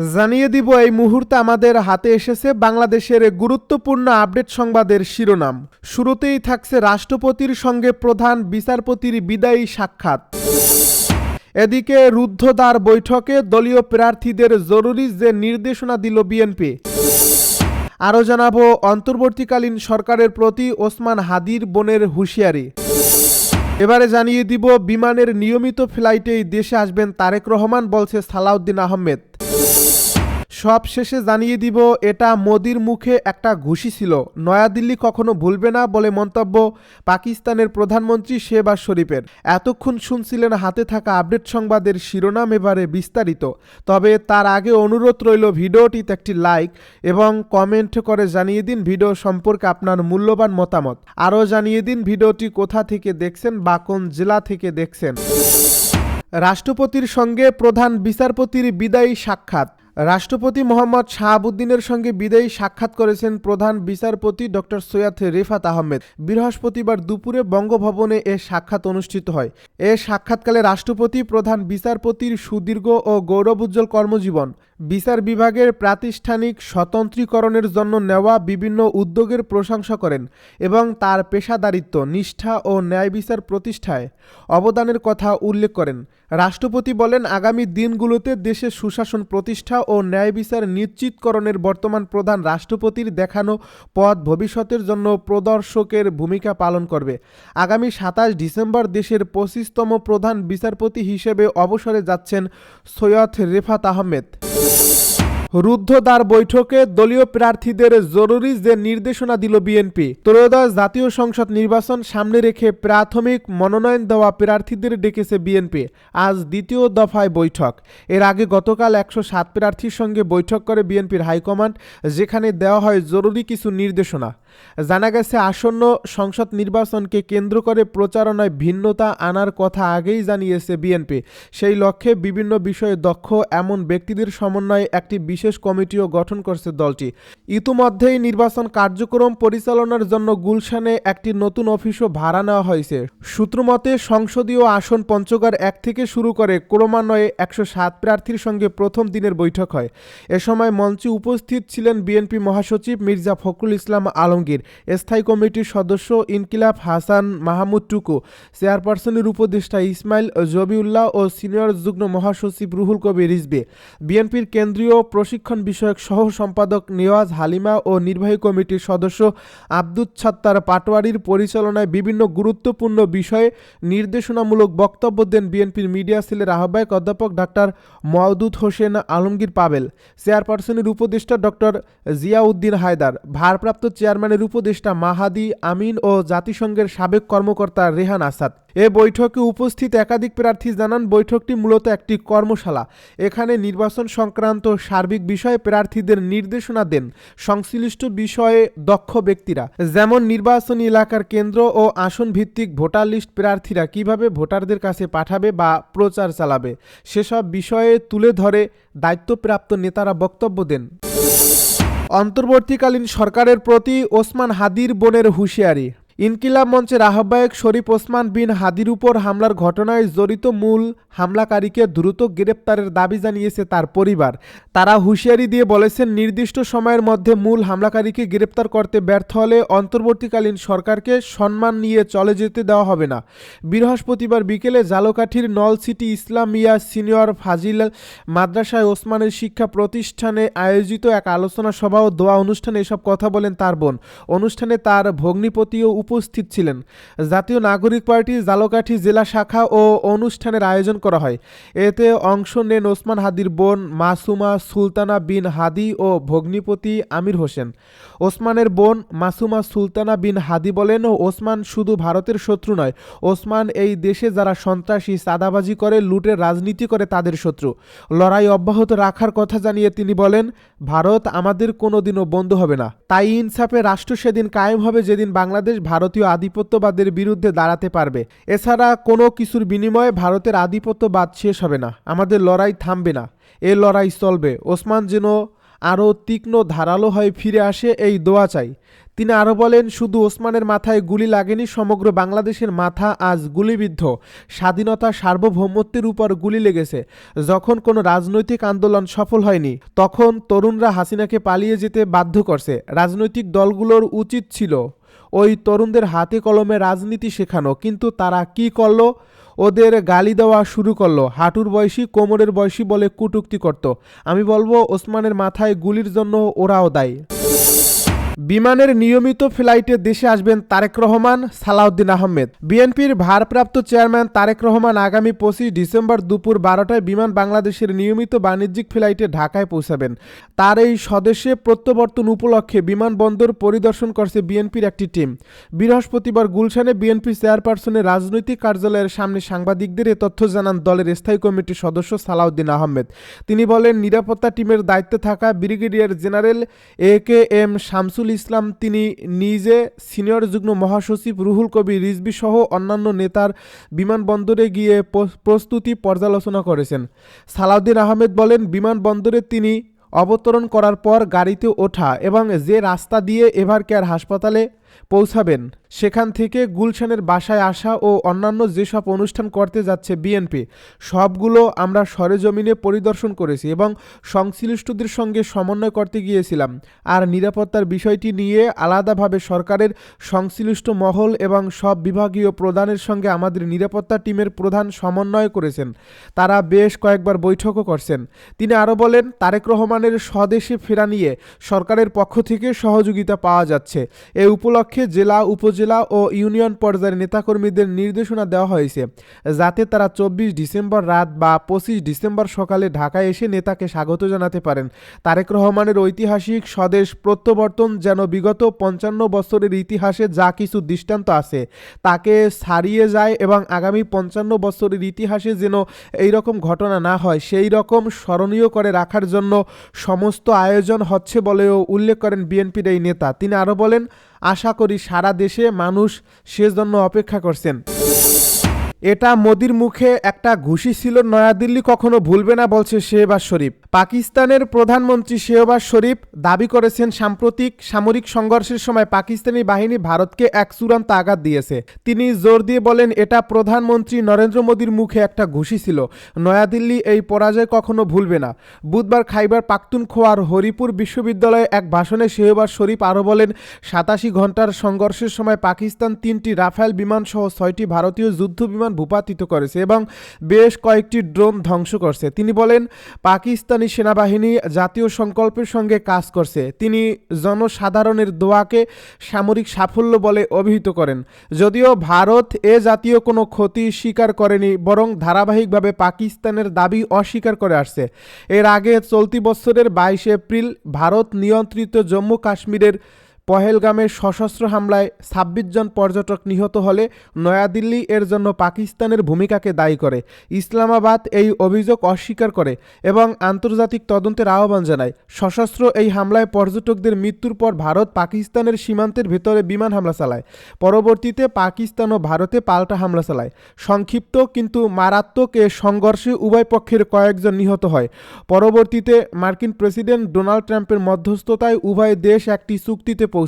জানিয়ে দিব এই মুহূর্তে আমাদের হাতে এসেছে বাংলাদেশের গুরুত্বপূর্ণ আপডেট সংবাদের শিরোনাম। শুরুতেই থাকছে রাষ্ট্রপতির সঙ্গে প্রধান বিচারপতির বিদায়ী সাক্ষাৎ। এদিকে রুদ্ধদ্বার বৈঠকে দলীয় প্রার্থীদের জরুরি যে নির্দেশনা দিল বিএনপি। আরও জানাবো অন্তর্বর্তীকালীন সরকারের প্রতি ওসমান হাদির বোনের হুঁশিয়ারি। এবারে জানিয়ে দিব বিমানের নিয়মিত ফ্লাইটেই দেশে আসবেন তারেক রহমান, বলছে সালাউদ্দিন আহমেদ। সব শেষে জানিয়ে দিব এটা মোদির মুখে একটা ঘুষি ছিল, নয়াদিল্লি কখনো ভুলবে না বলে মন্তব্য পাকিস্তানের প্রধানমন্ত্রী শেহবাজ শরীফের। এতক্ষণ শুনছিলেন হাতে থাকা আপডেট সংবাদের শিরোনাম, এবারে বিস্তারিত। তবে তার আগে অনুরোধ রইল ভিডিওটিতে একটি লাইক এবং কমেন্ট করে জানিয়ে দিন ভিডিও সম্পর্কে আপনার মূল্যবান মতামত। আরও জানিয়ে দিন ভিডিওটি কোথা থেকে দেখছেন বা কোন জেলা থেকে দেখছেন। রাষ্ট্রপতির সঙ্গে প্রধান বিচারপতির বিদায়ী সাক্ষাৎ। রাষ্ট্রপতি মোহাম্মদ শাহাবুদ্দিনের সঙ্গে বিদায়ী সাক্ষাৎ করেছেন প্রধান বিচারপতি ডক্টর সৈয়দ রেফাত আহমেদ। বৃহস্পতিবার দুপুরে বঙ্গভবনে এ সাক্ষাৎ অনুষ্ঠিত হয়। এ সাক্ষাৎকালে রাষ্ট্রপতি প্রধান বিচারপতির সুদীর্ঘ ও গৌরবোজ্জ্বল কর্মজীবন, বিচার বিভাগের প্রাতিষ্ঠানিক স্বতন্ত্রীকরণের জন্য নেওয়া বিভিন্ন উদ্যোগের প্রশংসা করেন এবং তার পেশাদারিত্ব, নিষ্ঠা ও ন্যায় বিচার প্রতিষ্ঠায় অবদানের কথা উল্লেখ করেন। রাষ্ট্রপতি বলেন, আগামী দিনগুলোতে দেশে সুশাসন প্রতিষ্ঠা ও ন্যায় বিচার নিশ্চিতকরণের বর্তমান প্রধান রাষ্ট্রপতির দেখানো পথ ভবিষ্যতের জন্য প্রদর্শকের ভূমিকা পালন করবে। আগামী 27 ডিসেম্বর দেশের 25তম প্রধান বিচারপতি হিসেবে অবসরে যাচ্ছেন সৈয়দ রেফাত আহমেদ। রুদ্ধদ্বার বৈঠকে দলীয় প্রার্থীদের জরুরি যে নির্দেশনা দিল বিএনপি। ত্রয়োদশ জাতীয় সংসদ নির্বাচন সামনে রেখে প্রাথমিক মনোনয়ন দেওয়া প্রার্থীদের ডেকেছে বিএনপি। আজ দ্বিতীয় দফায় বৈঠক। এর আগে গতকাল 107 প্রার্থীর সঙ্গে বৈঠক করে বিএনপির হাইকমান্ড, যেখানে দেওয়া হয় জরুরি কিছু নির্দেশনা। জানা গেছে, আসন্ন সংসদ নির্বাচনকে কেন্দ্র করে প্রচারণায় ভিন্নতা আনার কথা আগেই জানিয়েছে বিএনপি। সেই লক্ষ্যে বিভিন্ন বিষয়ে দক্ষ এমন ব্যক্তিদের সমন্বয়ে একটি বিশেষ কমিটিও গঠন করছে দলটি। ইতিমধ্যেই নির্বাচন কার্যক্রম পরিচালনার জন্য গুলশানে একটি নতুন অফিসও ভাড়া নেওয়া হয়েছে। সূত্রমতে সংসদীয় আসন পঞ্চগড় 1 থেকে শুরু করে ক্রমান্বয়ে 107 প্রার্থীর সঙ্গে প্রথম দিনের বৈঠক হয়। এ সময় মঞ্চে উপস্থিত ছিলেন বিএনপি মহাসচিব মির্জা ফখরুল ইসলাম আলমগীর, স্থায়ী কমিটির সদস্য ইনকিলাব হাসান মাহমুদ টুকু, চেয়ারপারসনের উপদেষ্টা ইসমাইল জবিউল্লাহ ও সিনিয়র যুগ্ম মহাসচিব রুহুল কবির রিজভী, বিএনপির কেন্দ্রীয় প্রশিক্ষণ বিষয়ক সহ সম্পাদক নেওয়াজ হালিমা ও নির্বাহী কমিটির সদস্য আব্দুল ছাত্তার পাটোয়ারির পরিচালনায় বিভিন্ন গুরুত্বপূর্ণ বিষয়ে নির্দেশনামূলক বক্তব্য দেন বিএনপির মিডিয়া সেলের আহ্বায়ক অধ্যাপক ডাক্তার মওদুদ হোসেন আলমগীর পাবেল, চেয়ারপারসনের উপদেষ্টা ডক্টর জিয়াউদ্দিন হায়দার, ভারপ্রাপ্ত চেয়ারম্যানের উপদেষ্টা মাহাদি আমিন ও জাতিসংঘের সাবেক কর্মকর্তা রেহান আসাদ। এ বৈঠকে উপস্থিত একাধিক প্রার্থী জানান, বৈঠকটি মূলত একটি কর্মশালা। এখানে নির্বাচন সংক্রান্ত সার্বিক বিষয়ে প্রার্থীদের নির্দেশনা দেন সংশ্লিষ্ট বিষয়ে দক্ষ ব্যক্তিরা, যেমন নির্বাচনী এলাকার কেন্দ্র ও আসন ভিত্তিক ভোটার লিস্ট প্রার্থীরা কিভাবে ভোটারদের কাছে পাঠাবে বা প্রচার চালাবে, সেসব বিষয়ে তুলে ধরে দায়িত্বপ্রাপ্ত নেতারা বক্তব্য দেন। অন্তর্বর্তীকালীন সরকারের প্রতি ওসমান হাদির বোনের হুঁশিয়ারি। ইনকিলাব মঞ্চের আহ্বায়ক শরীফ ওসমান বিন হাদির উপর হামলার ঘটনায় জড়িত মূল হামলাকারীকে দ্রুত গ্রেপ্তারের দাবি জানিয়েছে তার পরিবার। তারা হুঁশিয়ারি দিয়ে বলেছেন, নির্দিষ্ট সময়ের মধ্যে মূল হামলাকারীকে গ্রেপ্তার করতে ব্যর্থ হলে অন্তর্বর্তীকালীন সরকারকে সম্মান নিয়ে চলে যেতে দেওয়া হবে না। বৃহস্পতিবার বিকেলে ঝালকাঠির নলছিটি ইসলামিয়া সিনিয়র ফাজিল মাদ্রাসায় ওসমানের শিক্ষা প্রতিষ্ঠানে আয়োজিত এক আলোচনা সভা ও দোয়া অনুষ্ঠানে এসব কথা বলেন তার বোন। অনুষ্ঠানে তার ভগ্নিপতিও উপস্থিত ছিলেন। জাতীয় নাগরিক পার্টি ঝালকাঠি জেলা শাখা ও অনুষ্ঠানের আয়োজন করা হয়। এতে অংশ নেন ওসমান হাদির বোন মাসুমা সুলতানা বিন হাদি ও ভগ্নিপতি আমির হোসেন। ওসমানের বোন মাসুমা সুলতানা বিন হাদি বলেন, ওসমান শুধু ভারতের শত্রু নয়, ওসমান এই দেশে যারা সন্ত্রাসী, চাঁদাবাজি করে, লুটের রাজনীতি করে তাদের শত্রু। লড়াই অব্যাহত রাখার কথা জানিয়ে তিনি বলেন, ভারত আমাদের কোনোদিনও বন্ধু হবে না। তাই ইনসাফে রাষ্ট্র সেদিন কায়েম হবে যেদিন বাংলাদেশ ভারতীয় আধিপত্যবাদের বিরুদ্ধে দাঁড়াতে পারবে। এছাড়া কোনো কিছুর বিনিময়ে ভারতের আধিপত্যবাদ শেষ হবে না। আমাদের লড়াই থামবে না, এ লড়াই চলবে। ওসমান যেন আরও তীক্ষ্ণ ধারালো হয়ে ফিরে আসে এই দোয়া চাই। তিনি আরও বলেন, শুধু ওসমানের মাথায় গুলি লাগেনি, সমগ্র বাংলাদেশের মাথা আজ গুলিবিদ্ধ। স্বাধীনতা সার্বভৌমত্বের উপর গুলি লেগেছে। যখন কোনো রাজনৈতিক আন্দোলন সফল হয়নি, তখন তরুণরা হাসিনাকে পালিয়ে যেতে বাধ্য করছে। রাজনৈতিক দলগুলোর উচিত ছিল ওই তরুণদের হাতে কলমে রাজনীতি শেখানো, কিন্তু তারা কি করলো? ওদের গালি দেওয়া শুরু করলো, হাঁটুর বয়সী, কোমরের বয়সী বলে কটূক্তি করত। আমি বলবো, ওসমানের মাথায় গুলির জন্য ওরাও দায়ী। বিমানের নিয়মিত ফ্লাইটে দেশে আসবেন তারেক রহমান, সালাউদ্দিন আহমেদ। বিএনপির ভারপ্রাপ্ত চেয়ারম্যান তারেক রহমান আগামী 25 ডিসেম্বর দুপুর 12টায় বিমান বাংলাদেশের নিয়মিত বাণিজ্যিক ফ্লাইটে ঢাকায় পৌঁছাবেন। তার এই স্বদেশে প্রত্যাবর্তন উপলক্ষে বিমানবন্দর পরিদর্শন করছে বিএনপির একটি টিম। বৃহস্পতিবার গুলশানে বিএনপি চেয়ারপারসনের রাজনৈতিক কার্যালয়ের সামনে সাংবাদিকদের এ তথ্য জানান দলের স্থায়ী কমিটির সদস্য সালাউদ্দিন আহমেদ। তিনি বলেন, নিরাপত্তা টিমের দায়িত্বে থাকা brigadier general AKM Shamsul Islam, তিনি নিজে, সিনিয়র যুগ্ম মহাসচিব রুহুল কবির রিজভী সহ অন্যান্য নেতার বিমানবন্দরে গিয়ে প্রস্তুতি পর্যালোচনা করেছেন। সালাউদ্দিন আহমেদ বলেন, বিমানবন্দরে তিনি অবতরণ করার পর গাড়িতে ওঠা এবং যে রাস্তা দিয়ে এভারকেয়ার হাসপাতালে পৌঁছাবেন, সেখান থেকে গুলশানের বাসায় আসা ও অন্যান্য যেসব অনুষ্ঠান করতে যাচ্ছে বিএনপি, সবগুলো আমরা সরেজমিনে পরিদর্শন করেছি এবং সংশ্লিষ্টদের সঙ্গে সমন্বয় করতে গিয়েছিলাম। আর নিরাপত্তার বিষয়টি নিয়ে আলাদাভাবে সরকারের সংশ্লিষ্ট মহল এবং সব বিভাগীয় প্রধানের সঙ্গে আমাদের নিরাপত্তা টিমের প্রধান সমন্বয় করেছেন। তারা বেশ কয়েকবার বৈঠকও করছেন। তিনি আরও বলেন, তারেক রহমানের স্বদেশে ফেরা নিয়ে সরকারের পক্ষ থেকে সহযোগিতা পাওয়া যাচ্ছে। এ উপলক্ষে জেলা, উপজেলা ও ইউনিয়ন পর্যায়ের নেতাকর্মীদের নির্দেশনা দেওয়া হয়েছে, যাতে তারা 24 ডিসেম্বর রাত বা 25 ডিসেম্বর সকালে ঢাকায় এসে নেতাকে স্বাগত জানাতে পারেন। তারেক রহমানের ঐতিহাসিক স্বদেশ প্রত্যাবর্তন যেন বিগত 55 বছরের ইতিহাসে যা কিছু দৃষ্টান্ত আছে তাকে ছাড়িয়ে যায় এবং আগামী 55 বছরের ইতিহাসে যেন এইরকম ঘটনা না হয়, সেই রকম স্মরণীয় করে রাখার জন্য সমস্ত আয়োজন হচ্ছে বলেও উল্লেখ করেন বিএনপির এই নেতা। তিনি আরও বলেন, আশা করি সারা দেশে মানুষ সেজন্য অপেক্ষা করছেন। এটা মোদির মুখে একটা ঘুষি ছিল, নয়াদিল্লি কখনো ভুলবে না, বলছে শেহবাজ শরীফ। পাকিস্তানের প্রধানমন্ত্রী শেহবাজ শরীফ দাবি করেছেন, সাম্প্রতিক সামরিক সংঘর্ষের সময় পাকিস্তানি বাহিনী ভারতকে এক চূড়ান্ত আঘাত দিয়েছে। তিনি জোর দিয়ে বলেন, এটা প্রধানমন্ত্রী নরেন্দ্র মোদির মুখে একটা ঘুষি ছিল, নয়াদিল্লি এই পরাজয় কখনো ভুলবে না। বুধবার খাইবার পাখতুনখোয়ার হরিপুর বিশ্ববিদ্যালয়ে এক ভাষণে শেহবাজ শরীফ আরও বলেন, 87 ঘন্টার সংঘর্ষের সময় পাকিস্তান 3টি রাফেল বিমান সহ 6টি ভারতীয় যুদ্ধ বিমান ভূপাতিত করেছে এবং বেশ কয়েকটি ড্রোন ধ্বংস করছে। তিনি বলেন, পাকিস্তানি সেনাবাহিনী জাতীয় সংকল্পের সঙ্গে কাজ করছে। তিনি জনসাধারণের দোয়াকে সামরিক সাফল্য বলে অভিহিত করেন। যদিও ভারত এ জাতীয় কোনো ক্ষতি স্বীকার করেনি, বরং ধারাবাহিকভাবে পাকিস্তানের দাবি অস্বীকার করে আসছে। এর আগে চলতি বছরের 22 এপ্রিল ভারত নিয়ন্ত্রিত জম্মু কাশ্মীরের পহেলগামের সশস্ত্র হামলায় 26 জন পর্যটক নিহত হলে নয়াদিল্লি এর জন্য পাকিস্তানের ভূমিকাকে দায়ী করে। ইসলামাবাদ এই অভিযোগ অস্বীকার করে এবং আন্তর্জাতিক তদন্তের আহ্বান জানায়। সশস্ত্র এই হামলায় পর্যটকদের মৃত্যুর পর ভারত পাকিস্তানের সীমান্তের ভেতরে বিমান হামলা চালায়। পরবর্তীতে পাকিস্তান ও ভারতে পাল্টা হামলা চালায়। সংক্ষিপ্ত কিন্তু মারাত্মক এ সংঘর্ষে উভয় পক্ষের কয়েকজন নিহত হয়। পরবর্তীতে মার্কিন প্রেসিডেন্ট ডোনাল্ড ট্রাম্পের মধ্যস্থতায় উভয় দেশ একটি চুক্তিতে পৌঁছায়।